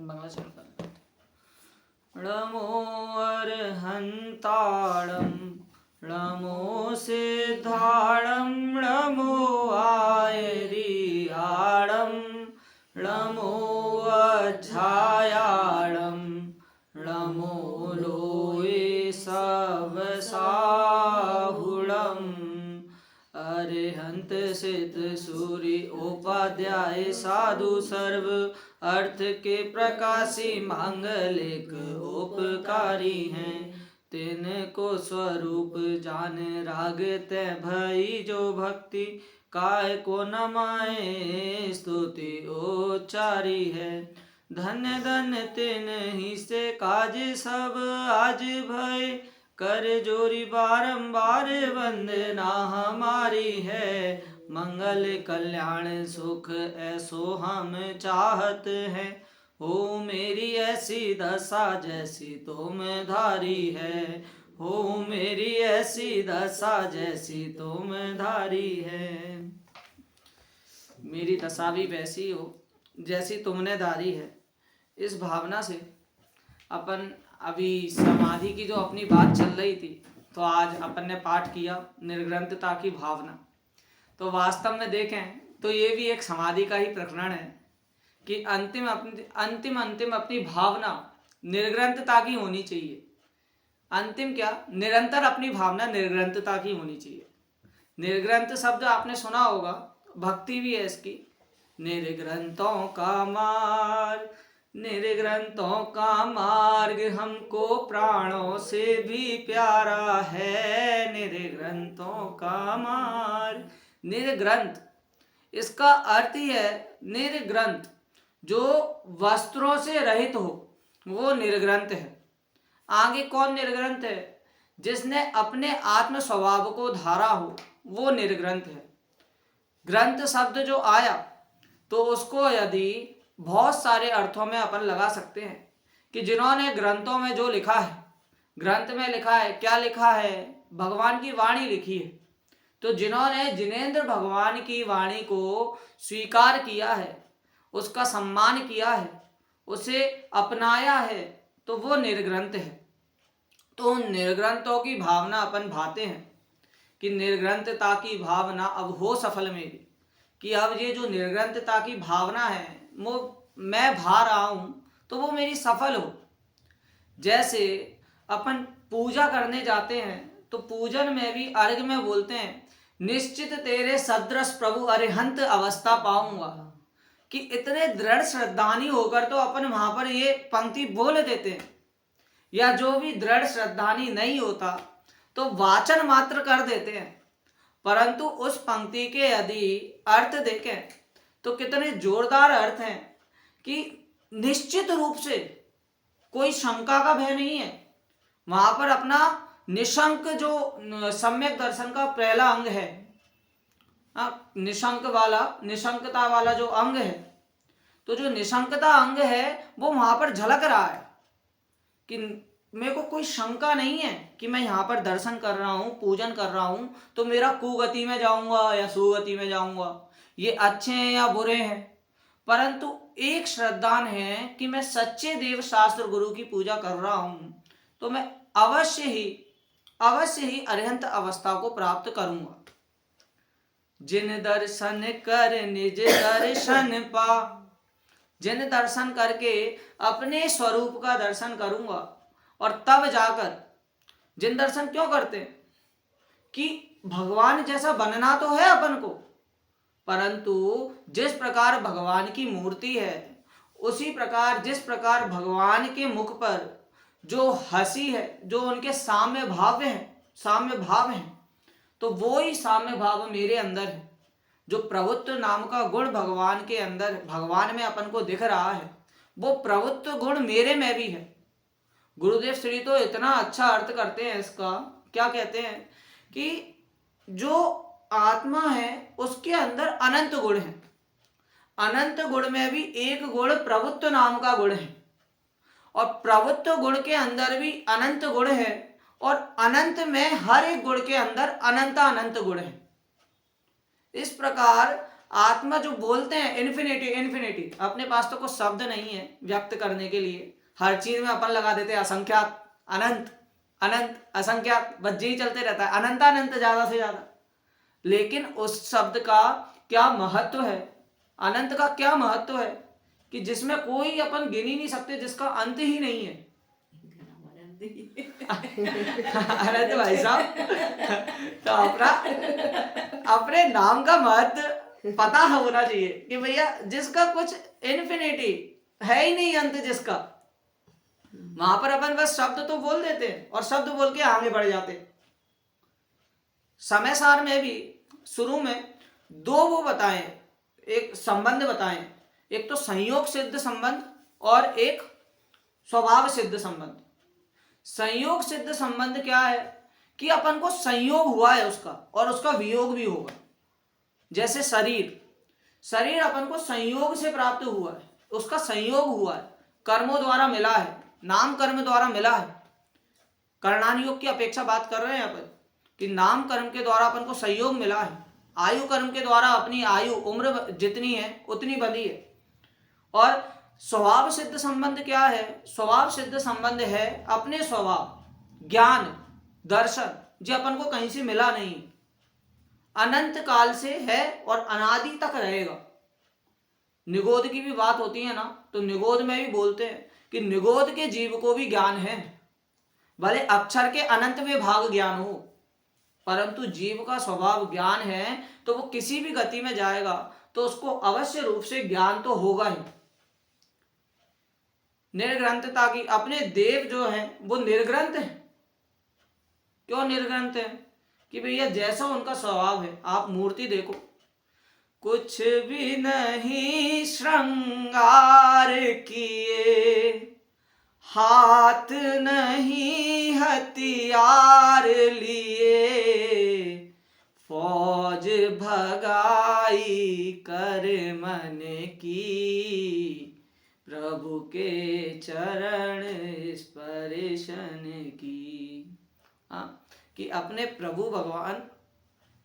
बांग्ला चालू कर। नमो अर्हन्ताणं नमो सिद्धाणं नमो आयरियाणं नमो अध्यायाणं नमो लोये सवसाहुणम् अरिहंत सिद्ध सूर्य उपाध्याय साधु सर्व अर्थ के प्रकाशी मांगलिक उपकारी हैं। तिनको स्वरूप जान राग ते भई जो भक्ति काय को नमाए स्तुति उच्चारी है। धन्य धन्य तिन ही से काज सब आज भय कर जोरी बारंबार वंदना हमारी है। मंगल कल्याण सुख ऐसो हम चाहत हैं। हो मेरी ऐसी दशा जैसी तुम धारी है। हो मेरी ऐसी दशा जैसी तुम धारी है। मेरी दशा भी वैसी हो जैसी तुमने धारी है। इस भावना से अपन अभी समाधि की जो अपनी बात चल रही थी, तो आज अपन ने पाठ किया निर्ग्रंथता की भावना। तो वास्तव में देखें तो ये भी एक समाधि का ही प्रकरण है कि अंतिम अपनी भावना निर्ग्रंथता की होनी चाहिए। अंतिम क्या, निरंतर अपनी भावना निर्ग्रंथता की होनी चाहिए। निर्ग्रंथ शब्द आपने सुना होगा, भक्ति भी है इसकी। निर्ग्रंथों का मार्ग, निर्ग्रंथों का मार्ग हमको प्राणों से भी प्यारा है। निर्ग्रंथों का मार्ग, निर्ग्रंथ इसका अर्थ ही है निर्ग्रंथ, जो वस्त्रों से रहित हो वो निर्ग्रंथ है। आगे कौन निर्ग्रंथ है? जिसने अपने आत्म स्वभाव को धारा हो वो निर्ग्रंथ है। ग्रंथ शब्द जो आया तो उसको यदि बहुत सारे अर्थों में अपन लगा सकते हैं कि जिन्होंने ग्रंथों में जो लिखा है, ग्रंथ में लिखा है, क्या लिखा है? भगवान की वाणी लिखी है। तो जिन्होंने जिनेंद्र भगवान की वाणी को स्वीकार किया है, उसका सम्मान किया है, उसे अपनाया है, तो वो निर्ग्रंथ है। तो उन निर्ग्रंथों की भावना अपन भाते हैं कि निर्ग्रंथता की भावना अब हो सफल मेरी, कि अब ये जो निर्ग्रंथता की भावना है वो मैं भा रहा हूँ तो वो मेरी सफल हो। जैसे अपन पूजा करने जाते हैं तो पूजन में भी अर्घ में बोलते हैं निश्चित तेरे सदृश प्रभु अरिहंत अवस्था पाऊंगा, कि इतने दृढ़ श्रद्धानी होकर तो अपन वहां पर ये पंक्ति बोल देते हैं। या जो भी दृढ़ श्रद्धानी नहीं होता तो वाचन मात्र कर देते हैं, परंतु उस पंक्ति के यदि अर्थ देखें तो कितने जोरदार अर्थ हैं कि निश्चित रूप से कोई शंका का भय नहीं है। वहां पर अपना निशंक जो सम्यक दर्शन का पहला अंग है, निशंकता वाला जो अंग है, तो जो निशंकता अंग है वो वहां पर झलक रहा है कि मेरे को कोई शंका नहीं है कि मैं यहाँ पर दर्शन कर रहा हूँ, पूजन कर रहा हूँ, तो मेरा कुगति में जाऊंगा या सुगति में जाऊंगा, ये अच्छे हैं या बुरे हैं। परंतु एक श्रद्धान है कि मैं सच्चे देव शास्त्र गुरु की पूजा कर रहा हूँ तो मैं अवश्य ही अरिहंत अवस्था को प्राप्त करूंगा। जिन दर्शन कर निज दर्शन पा, जिन दर्शन करके अपने स्वरूप का दर्शन करूंगा, और तब जाकर, जिन दर्शन क्यों करते हैं कि भगवान जैसा बनना तो है अपन को, परंतु जिस प्रकार भगवान की मूर्ति है उसी प्रकार जिस प्रकार भगवान के मुख पर जो हंसी है, जो उनके साम्य भाव हैं, तो वो ही साम्य भाव मेरे अंदर है। जो प्रभुत्व नाम का गुण भगवान के अंदर, भगवान में अपन को दिख रहा है, वो प्रभुत्व गुण मेरे में भी है। गुरुदेव श्री तो इतना अच्छा अर्थ करते हैं इसका, क्या कहते हैं कि जो आत्मा है उसके अंदर अनंत गुण है। अनंत गुण में भी एक गुण प्रभुत्व नाम का गुण है, और प्रभुत्व गुण के अंदर भी अनंत गुण है, और अनंत में हर एक गुण के अंदर अनंत गुण है। इस प्रकार आत्मा जो बोलते हैं इन्फिनिटी इन्फिनिटी, अपने पास तो कुछ शब्द नहीं है व्यक्त करने के लिए। हर चीज में अपन लगा देते हैं असंख्यात, अनंत अनंत असंख्यात, बस यही चलते रहता है, अनंत अनंत ज्यादा से ज्यादा। लेकिन उस शब्द का क्या महत्व है, अनंत का क्या महत्व है कि जिसमें कोई अपन गिन ही नहीं सकते, जिसका अंत ही नहीं है। अरे तो भाई साहब, तो अपने नाम का महत्व पता होना चाहिए कि भैया जिसका कुछ इन्फिनिटी है ही नहीं, अंत जिसका, वहां पर अपन बस शब्द तो बोल देते हैं और शब्द बोल के आगे बढ़ जाते। समय सार में भी शुरू में दो वो बताएं, एक संबंध बताएं, एक तो संयोग सिद्ध संबंध और एक स्वभाव सिद्ध संबंध। संयोग सिद्ध संबंध क्या है कि अपन को संयोग हुआ है उसका और उसका वियोग भी होगा। जैसे शरीर अपन को संयोग से प्राप्त हुआ है, उसका संयोग हुआ है, कर्मों द्वारा मिला है, नाम कर्म द्वारा मिला है। कर्णान योग की अपेक्षा बात कर रहे हैं अपन कि नाम कर्म के द्वारा अपन को संयोग मिला है, आयु कर्म के द्वारा अपनी आयु उम्र जितनी है उतनी बंधी है। और स्वभाव सिद्ध संबंध क्या है? स्वभाव सिद्ध संबंध है अपने स्वभाव, ज्ञान, दर्शन, जो अपन को कहीं से मिला नहीं, अनंत काल से है और अनादि तक रहेगा। निगोद की भी बात होती है ना, तो निगोद में भी बोलते हैं कि निगोद के जीव को भी ज्ञान है, भले अक्षर के अनंत में भाग ज्ञान हो, परंतु जीव का स्वभाव ज्ञान है, तो वो किसी भी गति में जाएगा तो उसको अवश्य रूप से ज्ञान तो होगा ही। निर्ग्रंथता की, अपने देव जो हैं वो निर्ग्रंथ है। क्यों निर्ग्रंथ है? कि भैया जैसा उनका स्वभाव है, आप मूर्ति देखो, कुछ भी नहीं श्रृंगार किए, हाथ नहीं हथियार लिए, फौज भगाई कर मन की, प्रभु के चरण स्पर्शन की। हाँ, कि अपने प्रभु भगवान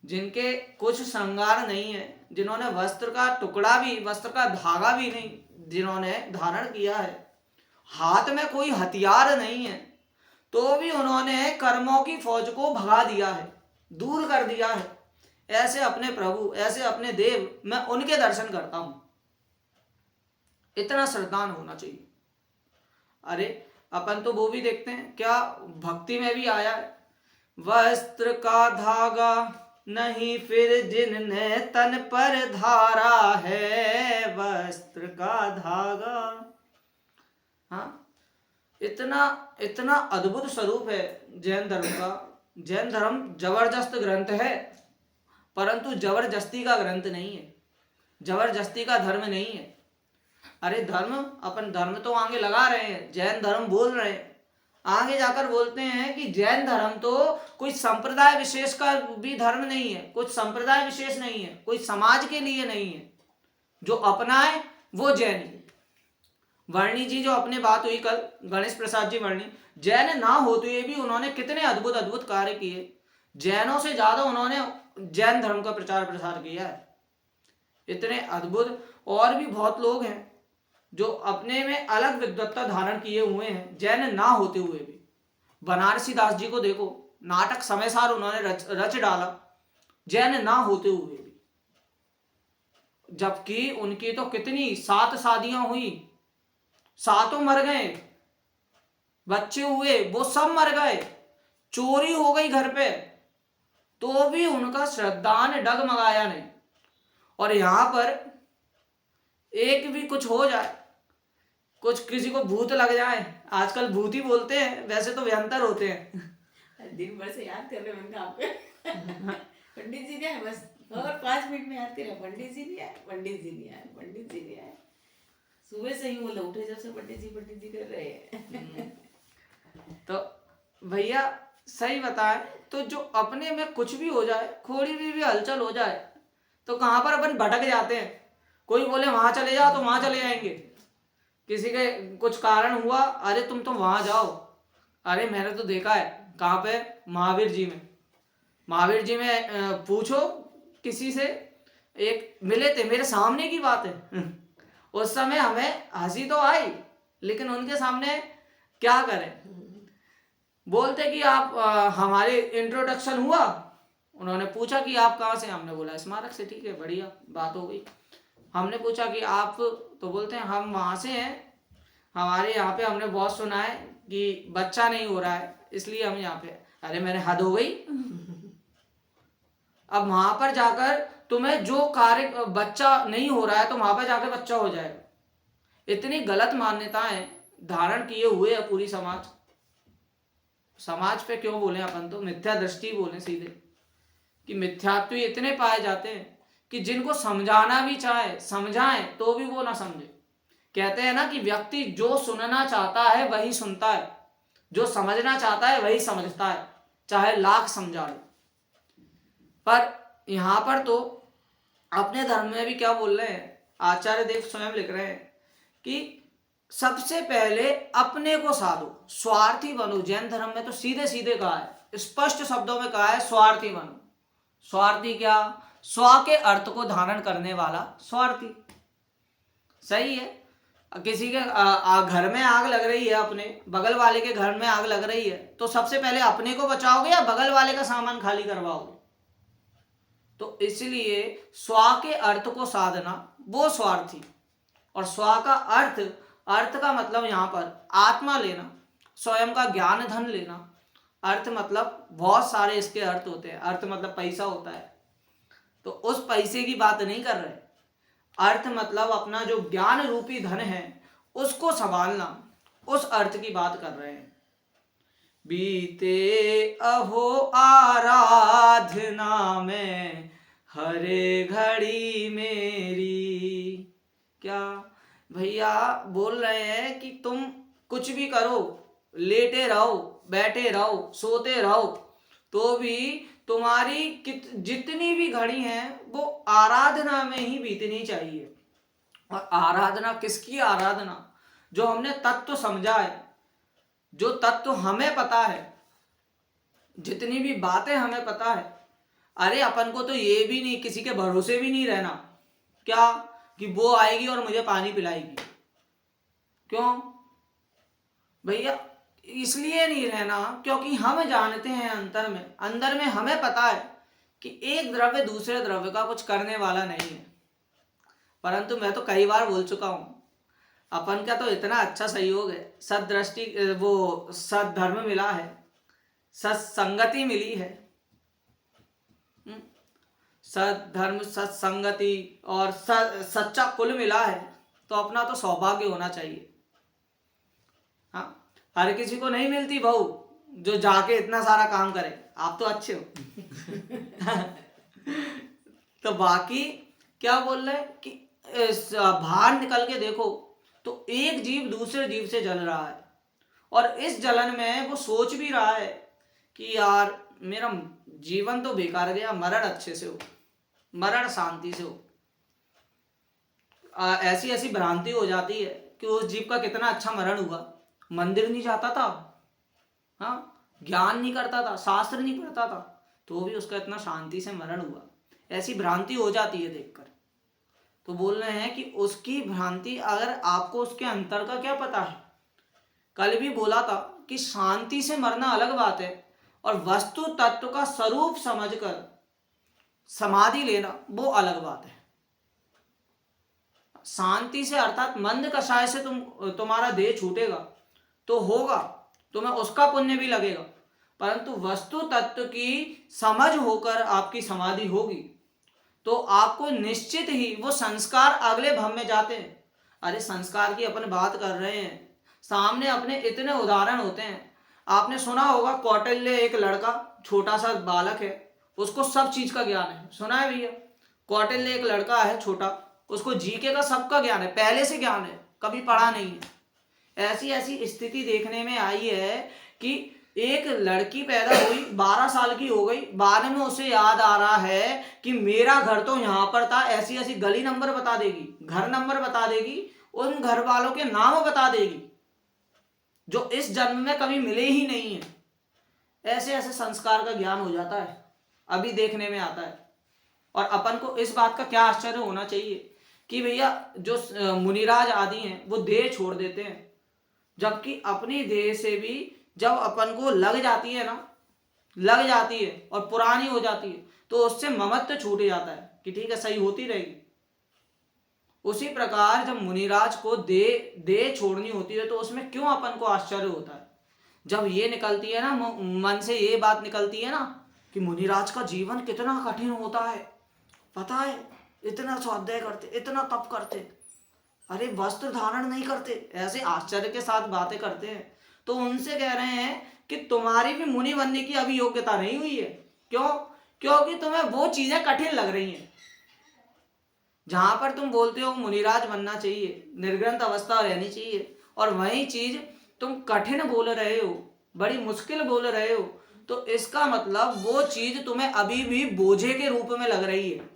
जिनके कुछ श्रृंगार नहीं है, जिन्होंने वस्त्र का टुकड़ा भी, वस्त्र का धागा भी नहीं जिन्होंने धारण किया है, हाथ में कोई हथियार नहीं है, तो भी उन्होंने कर्मों की फौज को भगा दिया है, दूर कर दिया है। ऐसे अपने प्रभु, ऐसे अपने देव, मैं उनके दर्शन करता हूं। इतना श्रद्धान होना चाहिए। अरे अपन तो वो भी देखते हैं, क्या भक्ति में भी आया है, वस्त्र का धागा नहीं फिर जिनने तन पर धारा है, वस्त्र का धागा। हाँ, इतना इतना अद्भुत स्वरूप है जैन धर्म का। जैन धर्म जबरदस्त ग्रंथ है, परंतु जबरदस्ती का ग्रंथ नहीं है, जबरदस्ती का धर्म नहीं है। अरे धर्म, अपन धर्म तो आगे लगा रहे हैं, जैन धर्म बोल रहे हैं, आगे जाकर बोलते हैं कि जैन धर्म तो कोई संप्रदाय विशेष का भी धर्म नहीं है, कुछ संप्रदाय विशेष नहीं है, कोई समाज के लिए नहीं है, जो अपनाए वो जैन है। वर्णी जी जो अपने बात हुई कल, गणेश प्रसाद जी वर्णी, जैन ना होते हुए भी उन्होंने कितने अद्भुत अद्भुत कार्य किए। जैनों से ज्यादा उन्होंने जैन धर्म का प्रचार प्रसार किया है। इतने अद्भुत और भी बहुत लोग हैं जो अपने में अलग विद्वत्ता धारण किए हुए हैं, जैन ना होते हुए भी। बनारसी दास जी को देखो, नाटक समय सार उन्होंने रच डाला, जैन ना होते हुए भी, जबकि उनकी तो कितनी 7 शादियां हुई, 7 मर गए, बच्चे हुए वो सब मर गए, चोरी हो गई घर पे, तो भी उनका श्रद्धा ने डगमगाया नहीं। और यहां पर एक भी कुछ हो जाए, कुछ किसी को भूत लग जाए, आजकल भूत ही बोलते हैं, वैसे तो व्यंतर होते हैं। दिन भर से याद कर रहे हैं आपके पंडित जी ने आए, बस और 5 मिनट में याद कर रहे, पंडित जी नहीं आए, पंडित जी नहीं आए, पंडित जी नहीं आए। सुबह से ही बोले, उठे जब से पंडित जी कर रहे हैं। तो भैया सही बताएं तो जो अपने में कुछ भी हो जाए, थोड़ी भी हलचल हो जाए, तो कहां पर अपन भटक जाते हैं। कोई बोले वहां चले जाओ तो वहां चले जाएंगे, किसी के कुछ कारण हुआ, अरे तुम तो वहां जाओ। अरे मैंने तो देखा है, कहाँ पे? महावीर जी में। महावीर जी में पूछो किसी से एक मिले थे, मेरे सामने की बात है। उस समय हमें हंसी तो आई, लेकिन उनके सामने क्या करें। बोलते कि आप हमारे इंट्रोडक्शन हुआ, उन्होंने पूछा कि आप कहाँ से, हमने बोला स्मारक से। ठीक है, बढ़िया बात हो गई। हमने पूछा कि आप, तो बोलते हैं हम वहाँ से हैं, हमारे यहाँ पे हमने बहुत सुना है कि बच्चा नहीं हो रहा है, इसलिए हम यहाँ पे। अरे मैंने हद हो गई। अब वहां पर जाकर तुम्हें जो कार्य बच्चा नहीं हो रहा है तो वहां पर जाकर बच्चा हो जाएगा। इतनी गलत मान्यताएं धारण किए हुए है पूरी समाज। समाज पे क्यों बोले अपन, तो मिथ्या दृष्टि बोले सीधे, कि मिथ्यात्व इतने पाए जाते हैं कि जिनको समझाना भी चाहे समझाएं तो भी वो ना समझे। कहते हैं ना कि व्यक्ति जो सुनना चाहता है वही सुनता है, जो समझना चाहता है वही समझता है, चाहे लाख समझा लो। पर यहां पर तो अपने धर्म में भी क्या बोल रहे हैं, आचार्य देव स्वयं लिख रहे हैं कि सबसे पहले अपने को साधो, स्वार्थी बनो। जैन धर्म में तो सीधे सीधे कहा है, स्पष्ट शब्दों में कहा है, स्वार्थी बनो। स्वार्थी क्या, स्व के अर्थ को धारण करने वाला स्वार्थी। सही है। किसी के घर में आग लग रही है, अपने बगल वाले के घर में आग लग रही है, तो सबसे पहले अपने को बचाओगे या बगल वाले का सामान खाली करवाओगे। तो इसलिए स्व के अर्थ को साधना वो स्वार्थी। और स्व का अर्थ, अर्थ का मतलब यहां पर आत्मा लेना, स्वयं का ज्ञान धन लेना। अर्थ मतलब बहुत सारे इसके अर्थ होते हैं। अर्थ मतलब पैसा होता है, तो उस पैसे की बात नहीं कर रहे। अर्थ मतलब अपना जो ज्ञान रूपी धन है उसको संभालना, उस अर्थ की बात कर रहे हैं। बीते अहो आराधना में हरे घड़ी मेरी। क्या भैया बोल रहे हैं कि तुम कुछ भी करो, लेटे रहो, बैठे रहो, सोते रहो, तो भी तुम्हारी जितनी भी घड़ी हैं वो आराधना में ही बीतनी चाहिए। और आराधना किसकी आराधना, जो हमने तत्व समझा है, जो तत्व हमें पता है, जितनी भी बातें हमें पता है। अरे अपन को तो ये भी नहीं, किसी के भरोसे भी नहीं रहना, क्या कि वो आएगी और मुझे पानी पिलाएगी। क्यों भैया, इसलिए नहीं रहना क्योंकि हम जानते हैं अंदर में हमें पता है कि एक द्रव्य दूसरे द्रव्य का कुछ करने वाला नहीं है। परंतु मैं तो कई बार बोल चुका हूं, अपन का तो इतना अच्छा सहयोग है, सददृष्टि, वो सद्धर्म मिला है, सत्संगति मिली है। सद्धर्म, सत्संगति और सच्चा कुल मिला है, तो अपना तो सौभाग्य होना चाहिए। हाँ, हर किसी को नहीं मिलती बहू जो जाके इतना सारा काम करे। आप तो अच्छे हो। तो बाकी क्या बोल रहे हैं कि बाहर निकल के देखो तो एक जीव दूसरे जीव से जल रहा है, और इस जलन में वो सोच भी रहा है कि यार मेरा जीवन तो बेकार गया, मरण अच्छे से हो, मरण शांति से हो। ऐसी ऐसी भ्रांति हो जाती है कि उस जीव का कितना अच्छा मरण हुआ, मंदिर नहीं जाता था, हाँ, ज्ञान नहीं करता था, शास्त्र नहीं पढ़ता था, तो भी उसका इतना शांति से मरण हुआ। ऐसी भ्रांति हो जाती है देखकर। तो बोल रहे हैं कि उसकी भ्रांति, अगर आपको उसके अंतर का क्या पता है। कल भी बोला था कि शांति से मरना अलग बात है, और वस्तु तत्व का स्वरूप समझकर समाधि लेना वो अलग बात है। शांति से अर्थात मंद कषाय से तुम्हारा देह छूटेगा तो होगा, तुम्हें उसका पुण्य भी लगेगा, परंतु वस्तु तत्व की समझ होकर आपकी समाधि होगी तो आपको निश्चित ही वो संस्कार अगले भव में जाते हैं। अरे संस्कार की अपन बात कर रहे हैं, सामने अपने इतने उदाहरण होते हैं। आपने सुना होगा कौटिल्य, एक लड़का छोटा सा बालक है, उसको सब चीज का ज्ञान है। सुना है भैया? कौटिल्य एक लड़का है छोटा, उसको जीके का सबका ज्ञान है, पहले से ज्ञान है, कभी पढ़ा नहीं है। ऐसी ऐसी स्थिति देखने में आई है कि एक लड़की पैदा हुई, 12 साल की हो गई, बाद में उसे याद आ रहा है कि मेरा घर तो यहाँ पर था। ऐसी ऐसी गली नंबर बता देगी, घर नंबर बता देगी, उन घर वालों के नाम बता देगी जो इस जन्म में कभी मिले ही नहीं है। ऐसे ऐसे संस्कार का ज्ञान हो जाता है, अभी देखने में आता है। और अपन को इस बात का क्या आश्चर्य होना चाहिए कि भैया जो मुनिराज आदि हैं वो देह छोड़ देते हैं, जबकि अपनी देह से भी जब अपन को लग जाती है ना, लग जाती है और पुरानी हो जाती है, तो उससे ममत्व छूट जाता है कि ठीक है सही होती रहेगी। उसी प्रकार जब मुनिराज को देह छोड़नी होती है तो उसमें क्यों अपन को आश्चर्य होता है। जब ये निकलती है ना, मन से ये बात निकलती है ना कि मुनिराज का जीवन कितना कठिन होता है, पता है, इतना स्वाध्याय करते, इतना तप करते, अरे वस्त्र धारण नहीं करते, ऐसे आश्चर्य के साथ बातें करते हैं। तो उनसे कह रहे हैं कि तुम्हारी भी मुनि बनने की अभी योग्यता नहीं हुई है। क्यों? क्योंकि तुम्हें वो चीजें कठिन लग रही हैं। जहां पर तुम बोलते हो मुनिराज बनना चाहिए, निर्ग्रंथ अवस्था रहनी चाहिए, और वही चीज तुम कठिन बोल रहे हो, बड़ी मुश्किल बोल रहे हो, तो इसका मतलब वो चीज तुम्हें अभी भी बोझे के रूप में लग रही है।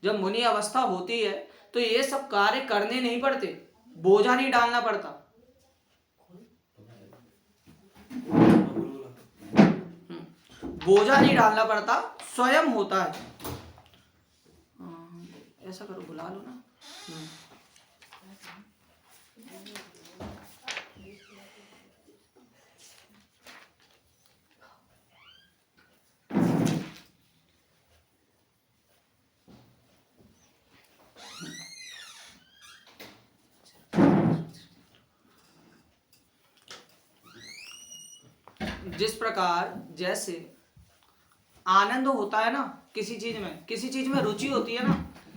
जब मुनि अवस्था होती है तो ये सब कार्य करने नहीं पड़ते, बोझा नहीं डालना पड़ता। बोझा नहीं डालना पड़ता, स्वयं होता है। ऐसा करो, बुला लो ना। जिस प्रकार जैसे आनंद होता है ना किसी चीज में रुचि होती है ना,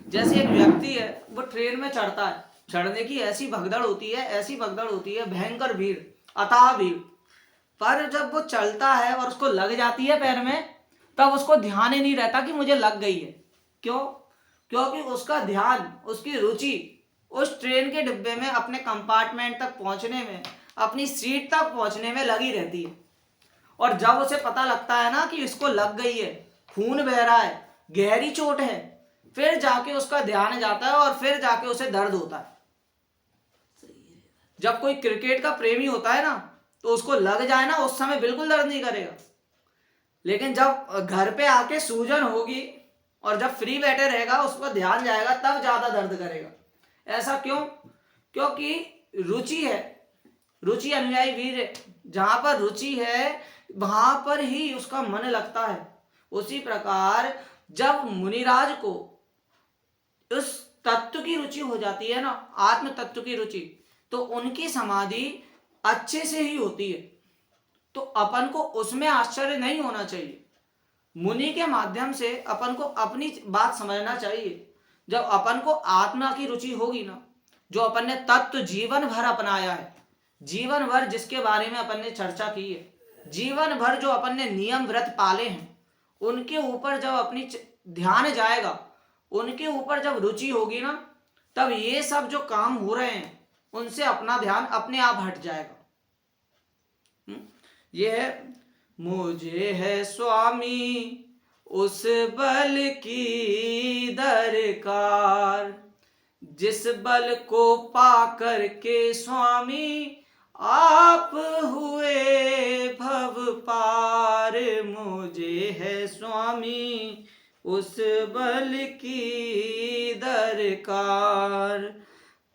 जैसे एक व्यक्ति है वो ट्रेन में चढ़ता है, चढ़ने की ऐसी भगदड़ होती है, ऐसी भगदड़ होती है, भयंकर भीड़, अथाह भीड़, पर जब वो चलता है और उसको लग जाती है पैर में, तब उसको ध्यान ही नहीं रहता कि मुझे लग गई है। क्यों? क्योंकि उसका ध्यान, उसकी रुचि उस ट्रेन के डिब्बे में अपने कंपार्टमेंट तक पहुंचने में, अपनी सीट तक पहुंचने में लगी रहती है। और जब उसे पता लगता है ना कि इसको लग गई है, खून बह रहा है, गहरी चोट है, फिर जाके उसका ध्यान जाता है और फिर जाके उसे दर्द होता है। जब कोई क्रिकेट का प्रेमी होता है ना तो उसको लग जाए ना, उस समय बिल्कुल दर्द नहीं करेगा, लेकिन जब घर पे आके सूजन होगी और जब फ्री बैठे रहेगा, उस पर ध्यान जाएगा, तब ज्यादा दर्द करेगा। ऐसा क्यों? क्योंकि रुचि है, रुचि अनुयायी वीर है। जहां पर रुचि है वहां पर ही उसका मन लगता है। उसी प्रकार जब मुनिराज को उस तत्व की रुचि हो जाती है ना, आत्म तत्व की रुचि, तो उनकी समाधि अच्छे से ही होती है। तो अपन को उसमें आश्चर्य नहीं होना चाहिए। मुनि के माध्यम से अपन को अपनी बात समझना चाहिए। जब अपन को आत्मा की रुचि होगी ना, जो अपन ने तत्व जीवन भर अपनाया है, जीवन भर जिसके बारे में अपन ने चर्चा की है, जीवन भर जो अपन ने नियम व्रत पाले हैं, उनके ऊपर जब अपनी ध्यान जाएगा, उनके ऊपर जब रुचि होगी ना, तब ये सब जो काम हो रहे हैं उनसे अपना ध्यान अपने आप हट जाएगा। ये है, मुझे है स्वामी उस बल की दरकार, जिस बल को पा करके स्वामी आप हुए भव पार। मुझे है स्वामी उस बल की दरकार,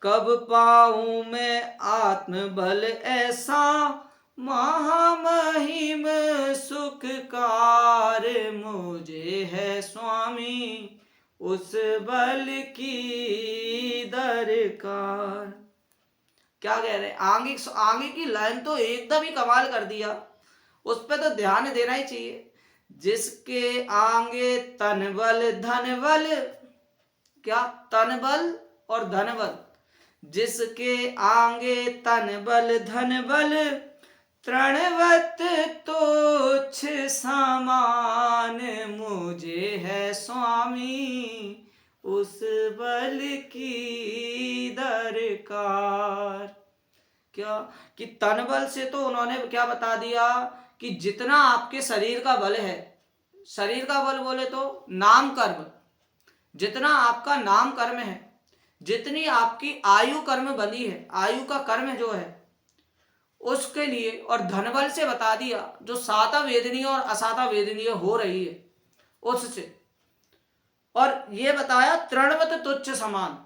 कब पाऊं मैं आत्म बल ऐसा महामहिम सुखकार। मुझे है स्वामी उस बल की दरकार। क्या कह रहे? आगे की लाइन तो एकदम ही कमाल कर दिया, उस पे तो ध्यान देना ही चाहिए। जिसके आगे तन बल धन बल, क्या तन बल और धन बल, जिसके आगे तन बल धन बल, तृणवत तुच्छ समान। मुझे है स्वामी उस बल की दरकार। क्या कि तन बल से तो उन्होंने क्या बता दिया कि जितना आपके शरीर का बल है, शरीर का बल बोले तो नाम कर्म, जितना आपका नाम कर्म है, जितनी आपकी आयु कर्म बनी है, आयु का कर्म जो है उसके लिए, और धन बल से बता दिया जो साता वेदनीय और असाता वेदनीय हो रही है उससे। और ये बताया तृणवत तुच्छ समान,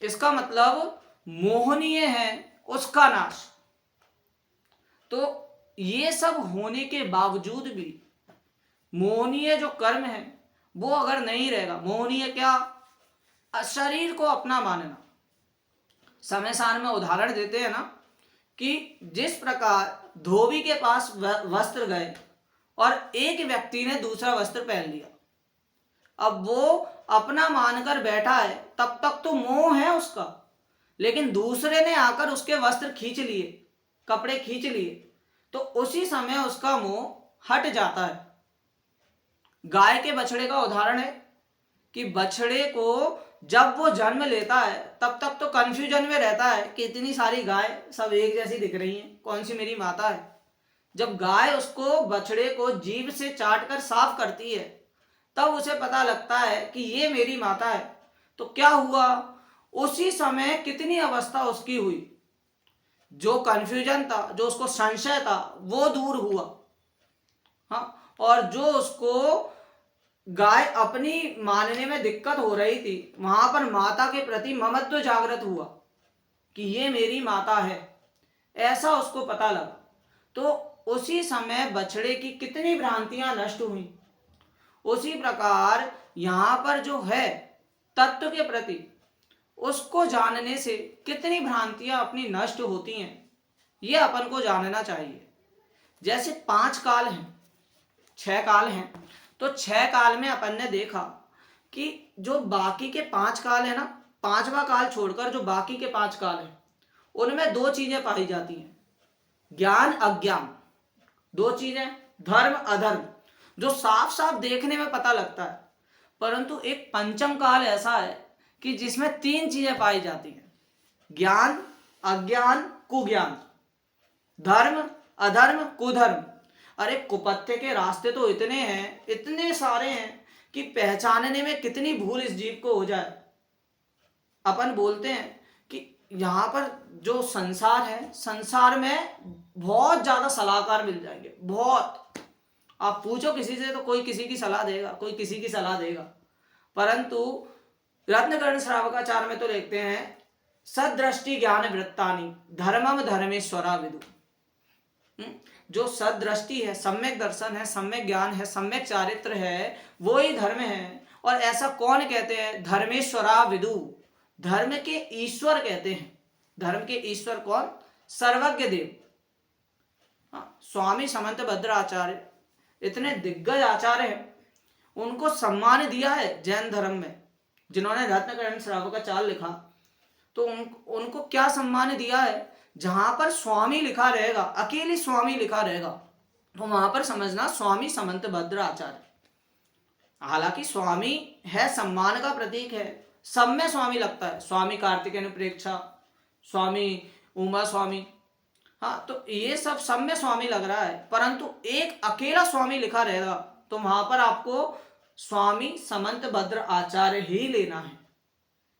इसका मतलब मोहनीय है उसका नाश। तो ये सब होने के बावजूद भी मोहनीय जो कर्म है वो अगर नहीं रहेगा, मोहनीय क्या, शरीर को अपना मानना। समय सार में उदाहरण देते हैं ना कि जिस प्रकार धोबी के पास वस्त्र गए और एक व्यक्ति ने दूसरा वस्त्र पहन लिया, अब वो अपना मानकर बैठा है, तब तक तो मोह है उसका, लेकिन दूसरे ने आकर उसके वस्त्र खींच लिए, कपड़े खींच लिए, तो उसी समय उसका मोह हट जाता है। गाय के बछड़े का उदाहरण है कि बछड़े को जब वो जन्म लेता है तब तक तो कंफ्यूजन में रहता है कि इतनी सारी गाय सब एक जैसी दिख रही हैं, कौन सी मेरी माता है। जब गाय उसको, बछड़े को जीभ से चाट कर साफ करती है, तब उसे पता लगता है कि ये मेरी माता है। तो क्या हुआ, उसी समय कितनी अवस्था उसकी हुई, जो कंफ्यूजन था, जो उसको संशय था, वो दूर हुआ। हाँ, और जो उसको गाय अपनी मानने में दिक्कत हो रही थी, वहां पर माता के प्रति ममत्व जागृत हुआ कि ये मेरी माता है, ऐसा उसको पता लगा। तो उसी समय बछड़े की कितनी भ्रांतियां नष्ट हुई। उसी प्रकार यहाँ पर जो है तत्व के प्रति, उसको जानने से कितनी भ्रांतियां अपनी नष्ट होती हैं, ये अपन को जानना चाहिए। जैसे 5 काल हैं, 6 काल हैं, तो 6 काल में अपन ने देखा कि जो बाकी के 5 काल है ना, 5वां काल छोड़कर जो बाकी के 5 काल हैं, उनमें 2 चीजें पाई जाती हैं, ज्ञान अज्ञान। 2 चीजें, धर्म अधर्म, जो साफ साफ देखने में पता लगता है। परंतु एक पंचम काल ऐसा है कि जिसमें 3 चीजें पाई जाती हैं, ज्ञान अज्ञान कुज्ञान, धर्म अधर्म कुधर्म। अरे कुपत्ते के रास्ते तो इतने हैं, इतने सारे हैं कि पहचानने में कितनी भूल इस जीव को हो जाए। अपन बोलते हैं कि यहाँ पर जो संसार है, संसार में बहुत ज्यादा सलाहकार मिल जाएंगे, बहुत। आप पूछो किसी से तो कोई किसी की सलाह देगा, कोई किसी की सलाह देगा। परंतु रत्नकर्ण श्रावकाचार्य में तो लिखते हैं, सदृष्टि ज्ञान वृत्तानि धर्मम धर्मेश्वरा विदु। जो सदृष्टि है, सम्यक दर्शन है, सम्यक ज्ञान है, सम्यक चारित्र है, वो ही धर्म है। और ऐसा कौन कहते हैं, धर्मेश्वरा विदु, धर्म के ईश्वर कहते हैं। धर्म के ईश्वर कौन, सर्वज्ञ देव। स्वामी समंत भद्र आचार्य इतने दिग्गज आचार्य हैं, उनको सम्मान दिया है जैन धर्म में, जिन्होंने रत्नकर्ण श्रावकाचार्य लिखा। तो उनको क्या सम्मान दिया है, जहां पर स्वामी लिखा रहेगा, अकेले स्वामी लिखा रहेगा, तो वहां पर समझना स्वामी समंत भद्र आचार्य। हालांकि स्वामी है, सम्मान का प्रतीक है, सब में स्वामी लगता है, स्वामी कार्तिकेय प्रेक्षा, स्वामी उमा स्वामी, हाँ, तो ये सब में स्वामी लग रहा है। परंतु एक अकेला स्वामी लिखा रहेगा तो वहां पर आपको स्वामी समंत भद्र आचार्य ही लेना है,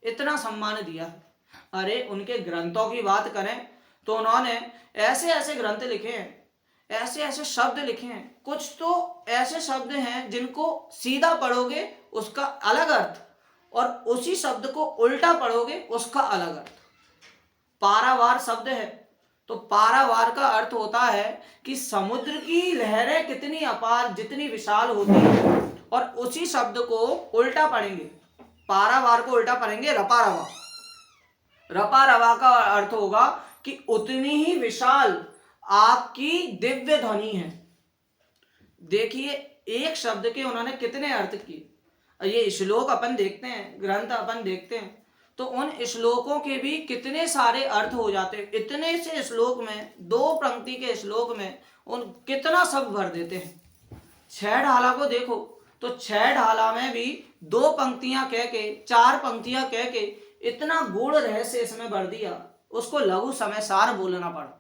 इतना सम्मान दिया है। अरे उनके ग्रंथों की बात करें तो उन्होंने ऐसे ऐसे ग्रंथ लिखे हैं, ऐसे ऐसे शब्द लिखे हैं, कुछ तो ऐसे शब्द हैं जिनको सीधा पढ़ोगे उसका अलग अर्थ, और उसी शब्द को उल्टा पढ़ोगे उसका अलग अर्थ। पारावार शब्द है, तो पारावार का अर्थ होता है कि समुद्र की लहरें कितनी अपार, जितनी विशाल होती है, और उसी शब्द को उल्टा पढ़ेंगे, पारावार को उल्टा पढ़ेंगे रपारवा। रपारवा का अर्थ होगा कि उतनी ही विशाल आपकी दिव्य ध्वनि है। देखिए एक शब्द के उन्होंने कितने अर्थ किए। ये श्लोक अपन देखते हैं, ग्रंथ अपन देखते हैं, तो उन श्लोकों के भी कितने सारे अर्थ हो जाते हैं। इतने से श्लोक में, 2 पंक्ति के श्लोक में उन कितना सब भर देते हैं। 6 ढाला को देखो तो 6 ढाला में भी 2 पंक्तियां कह के, 4 पंक्तियां कह के इतना गूढ़ रहस्य इसमें भर दिया, उसको लघु समयसार बोलना पड़ा।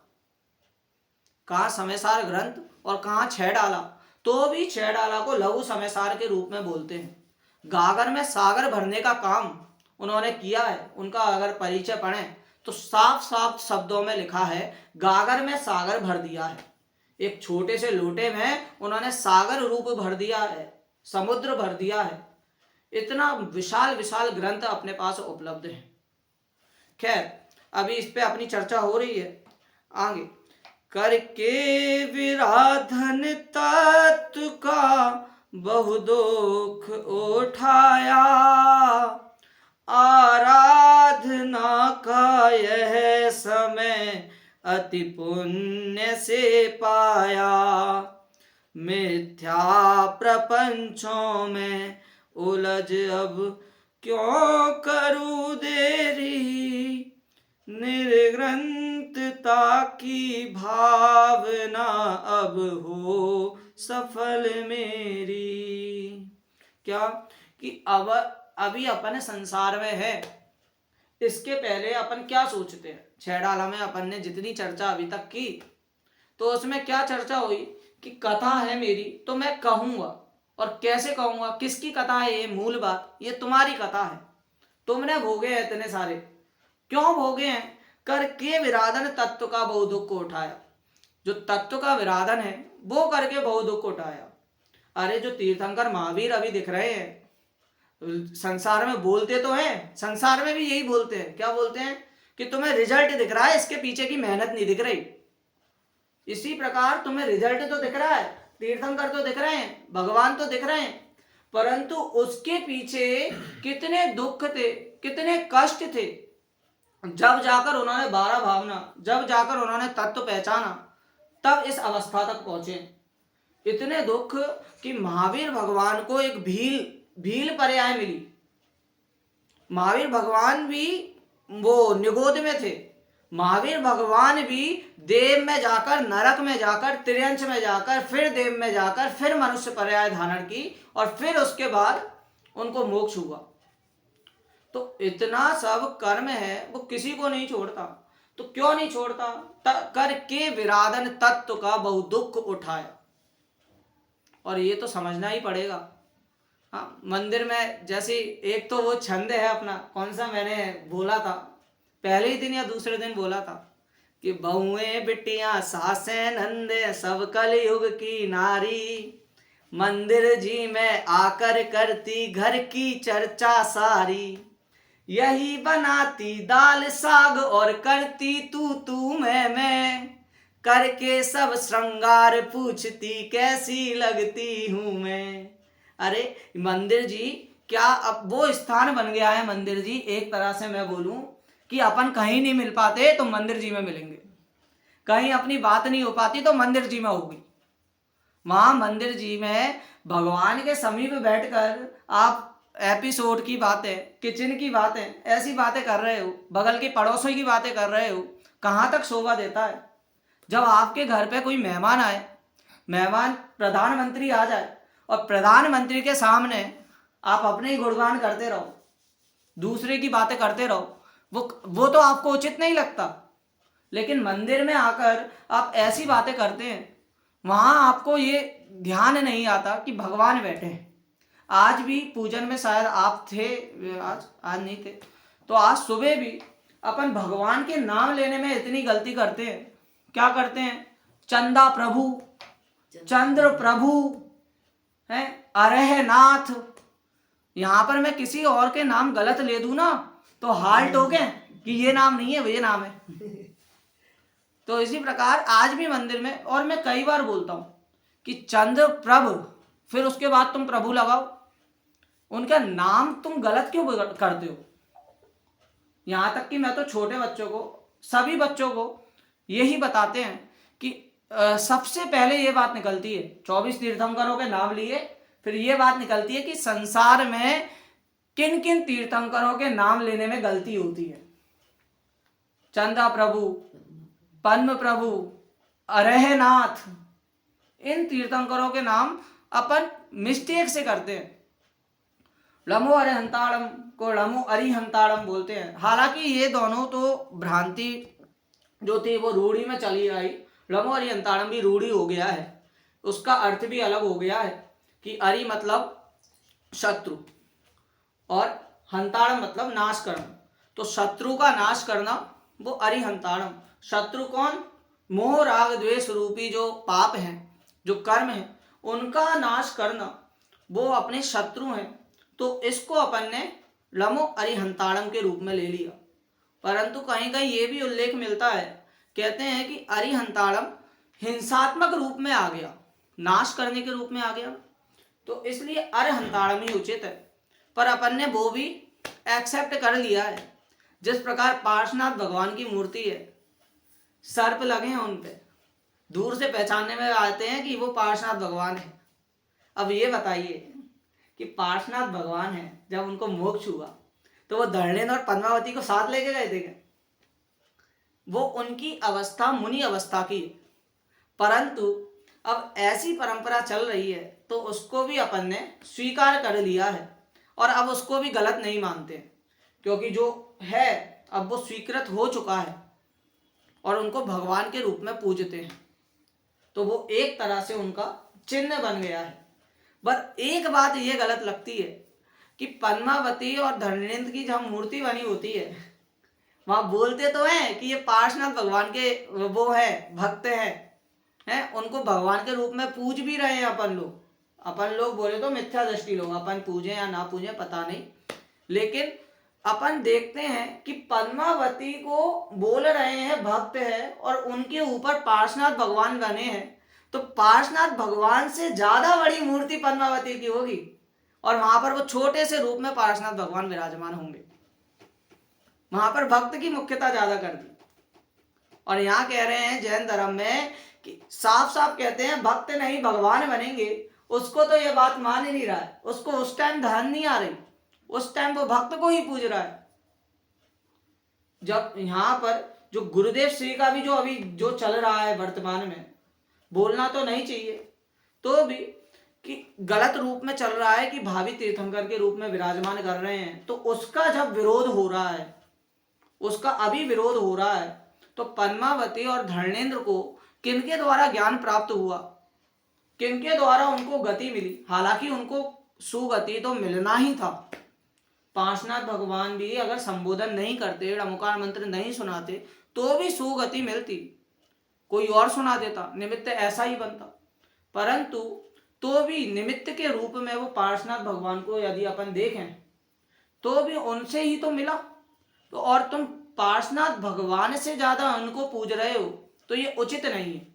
कहाँ समयसार ग्रंथ और कहाँ 6 डाला, तो भी 6 डाला को लघु समयसार के रूप में बोलते हैं। गागर में सागर भरने का काम उन्होंने किया है। उनका अगर परिचय पढ़ें तो साफ साफ शब्दों में लिखा है, गागर में सागर भर दिया है। एक छोटे से लोटे में उन्होंने सागर रूप भर दिया है, समुद्र भर दिया है। इतना विशाल विशाल ग्रंथ अपने पास उपलब्ध है। खैर, अभी इस पे अपनी चर्चा हो रही है आगे। करके विराधन तत्व का बहु दुख उठाया, आराधना का यह समय अति पुण्य से पाया। मिथ्या प्रपंचों में उलझ अब क्यों करूं देरी, निर्ग्रंथता की भावना अब हो सफल मेरी। क्या कि अब अभी अपन संसार में है, इसके पहले अपन क्या सोचते हैं? छह डाला में अपन ने जितनी चर्चा अभी तक की, तो उसमें क्या चर्चा हुई कि कथा है मेरी तो मैं कहूंगा, और कैसे कहूंगा, किसकी कथा है? ये मूल बात, ये तुम्हारी कथा है। तुमने भोगे हैं इतने सारे, क्यों भोगे हैं? करके विराधन तत्व का बहु दुख उठाया। जो तत्व का विराधन है वो करके बहु दुख उठाया। अरे जो तीर्थंकर महावीर अभी दिख रहे हैं, संसार में बोलते तो हैं, संसार में भी यही बोलते हैं। क्या बोलते हैं? कि तुम्हें रिजल्ट दिख रहा है, इसके पीछे की मेहनत नहीं दिख रही। इसी प्रकार तुम्हें रिजल्ट तो दिख रहा है, तीर्थंकर तो दिख रहे हैं, भगवान तो दिख रहे हैं, परंतु उसके पीछे कितने दुख थे, कितने कष्ट थे। जब जाकर उन्होंने 12 भावना, जब जाकर उन्होंने तत्व पहचाना, तब इस अवस्था तक पहुंचे। इतने दुख कि महावीर भगवान को एक भील पर्याय मिली। महावीर भगवान भी वो निगोद में थे। महावीर भगवान भी देव में जाकर, नरक में जाकर, त्रियंश में जाकर, फिर देव में जाकर, फिर मनुष्य पर्याय धारण की, और फिर उसके बाद उनको मोक्ष हुआ। तो इतना सब कर्म है, वो किसी को नहीं छोड़ता। तो क्यों नहीं छोड़ता? करके विराधन तत्व का बहु दुख उठाया। और ये तो समझना ही पड़ेगा। हाँ, मंदिर में जैसे एक तो वो छंद है अपना, कौन सा मैंने बोला था पहले ही दिन या दूसरे दिन बोला था कि बहुएं बिटियां सासें नंदे सब कलयुग की नारी, मंदिर जी में आकर करती घर की चर्चा सारी, यही बनाती दाल साग और करती तू मैं, करके सब श्रृंगार पूछती कैसी लगती हूं मैं। अरे मंदिर जी क्या अब वो स्थान बन गया है? मंदिर जी एक तरह से मैं बोलूं कि अपन कहीं नहीं मिल पाते तो मंदिर जी में मिलेंगे, कहीं अपनी बात नहीं हो पाती तो मंदिर जी में होगी। वहां मंदिर जी में भगवान के समीप बैठकर आप एपिसोड की बातें, किचन की बातें, ऐसी बातें कर रहे हो, बगल के पड़ोसों की बातें कर रहे हो, कहाँ तक शोभा देता है। जब आपके घर पे कोई मेहमान आए, मेहमान प्रधानमंत्री आ जाए और प्रधानमंत्री के सामने आप अपने ही गुणगान करते रहो, दूसरे की बातें करते रहो, वो तो आपको उचित नहीं लगता। लेकिन मंदिर में आकर आप ऐसी बातें करते हैं, वहां आपको ये ध्यान नहीं आता कि भगवान बैठे हैं। आज भी पूजन में शायद आप थे, आज नहीं थे, तो आज सुबह भी अपन भगवान के नाम लेने में इतनी गलती करते हैं। क्या करते हैं? चंदा प्रभु, चंद्र प्रभु है, अरह नाथ। यहां पर मैं किसी और के नाम गलत ले दूं ना तो हाल ठोके कि ये नाम नहीं है, ये नाम है। तो इसी प्रकार आज भी मंदिर में, और मैं कई बार बोलता हूं कि चंद्र प्रभु, फिर उसके बाद तुम प्रभु लगाओ, उनका नाम तुम गलत क्यों करते हो? यहां तक कि मैं तो छोटे बच्चों को, सभी बच्चों को यही बताते हैं कि सबसे पहले ये बात निकलती है, 24 तीर्थंकरों के नाम लिए, फिर ये बात निकलती है कि संसार में किन किन तीर्थंकरों के नाम लेने में गलती होती है। चंदा प्रभु, पद्म प्रभु, अरहनाथ, इन तीर्थंकरों के नाम अपन मिस्टेक से करते हैं। लमो अरिहंताड़म को लमो अरिहंताड़म बोलते हैं। हालांकि ये दोनों तो भ्रांति जो थी वो रूढ़ी में चली आई। लमो अरिहंताड़म भी रूढ़ी हो गया है, उसका अर्थ भी अलग हो गया है कि अरि मतलब शत्रु और हंताड़म मतलब नाश करना। तो शत्रु का नाश करना वो अरिहंताड़म। शत्रु कौन? मोह राग द्वेष रूपी जो पाप हैं, जो कर्म हैं, उनका नाश करना, वो अपने शत्रु हैं। तो इसको अपन ने लमो अरिहंताड़म के रूप में ले लिया। परंतु कहीं कहीं ये भी उल्लेख मिलता है, कहते हैं कि अरिहंताड़म हिंसात्मक रूप में आ गया, नाश करने के रूप में आ गया, तो इसलिए अरिहंताड़म ही उचित है। पर अपन ने वो भी एक्सेप्ट कर लिया है। जिस प्रकार पार्श्वनाथ भगवान की मूर्ति है, सर्प लगे हैं उन पे, दूर से पहचानने में आते हैं कि वो पार्श्वनाथ भगवान है। अब ये बताइए कि पार्श्वनाथ भगवान है, जब उनको मोक्ष हुआ तो वो धरणेन्द्र और पद्मावती को साथ लेके गए थे क्या? वो उनकी अवस्था मुनि अवस्था की है। परंतु अब ऐसी परंपरा चल रही है तो उसको भी अपन ने स्वीकार कर लिया है और अब उसको भी गलत नहीं मानते, क्योंकि जो है अब वो स्वीकृत हो चुका है और उनको भगवान के रूप में पूजते हैं, तो वो एक तरह से उनका चिन्ह बन गया है। पर एक बात ये गलत लगती है कि पद्मावती और धरणेन्द्र की जहाँ मूर्ति बनी होती है, वहां बोलते तो हैं कि ये पार्श्वनाथ भगवान के वो है, भक्त हैं, उनको भगवान के रूप में पूज भी रहे हैं। अपन लोग बोले तो मिथ्या दृष्टि लोग, अपन पूजे या ना पूजे पता नहीं, लेकिन अपन देखते हैं कि पद्मावती को बोल रहे हैं भक्त है और उनके ऊपर पार्श्वनाथ भगवान बने हैं, तो पार्श्वनाथ भगवान से ज्यादा बड़ी मूर्ति पद्मावती की होगी और वहां पर वो छोटे से रूप में पार्श्वनाथ भगवान विराजमान होंगे। वहां पर भक्त की मुख्यता ज्यादा कर दी। और यहाँ कह रहे हैं जैन धर्म में कि साफ साफ कहते हैं भक्त नहीं भगवान बनेंगे। उसको तो ये बात मान ही नहीं रहा है, उसको उस टाइम ध्यान नहीं आ रही, उस टाइम वो भक्त को ही पूज रहा है। जब यहाँ पर जो गुरुदेव श्री का भी जो अभी जो चल रहा है वर्तमान में, बोलना तो नहीं चाहिए तो भी कि गलत रूप में चल रहा है कि भावी तीर्थंकर के रूप में विराजमान कर रहे हैं, तो उसका जब विरोध हो रहा है, उसका अभी विरोध हो रहा है, तो पद्मावती और धरणेन्द्र को किनके द्वारा ज्ञान प्राप्त हुआ, किनके द्वारा उनको गति मिली? हालांकि उनको सुगति तो मिलना ही था। पार्श्वनाथ भगवान भी अगर संबोधन नहीं करते, ड़मकार मंत्र नहीं सुनाते, तो भी सुगति मिलती, कोई और सुना देता, निमित्त ऐसा ही बनता। परंतु तो भी निमित्त के रूप में वो पार्श्वनाथ भगवान को यदि अपन देखें तो भी उनसे ही तो मिला। तो और तुम पार्श्वनाथ भगवान से ज्यादा उनको पूज रहे हो, तो ये उचित नहीं है,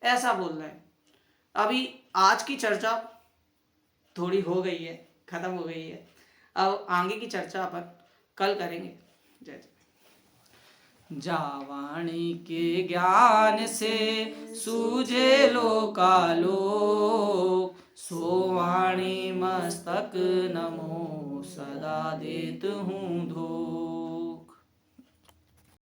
ऐसा बोल रहे हैं। अभी आज की चर्चा थोड़ी हो गई है, खत्म हो गई है। अब आगे की चर्चा अपन कल करेंगे। जय जय। जावाणी के ज्ञान से सूझे लोकालोक, सोवाणी मस्तक नमो सदा देत हूँ धो।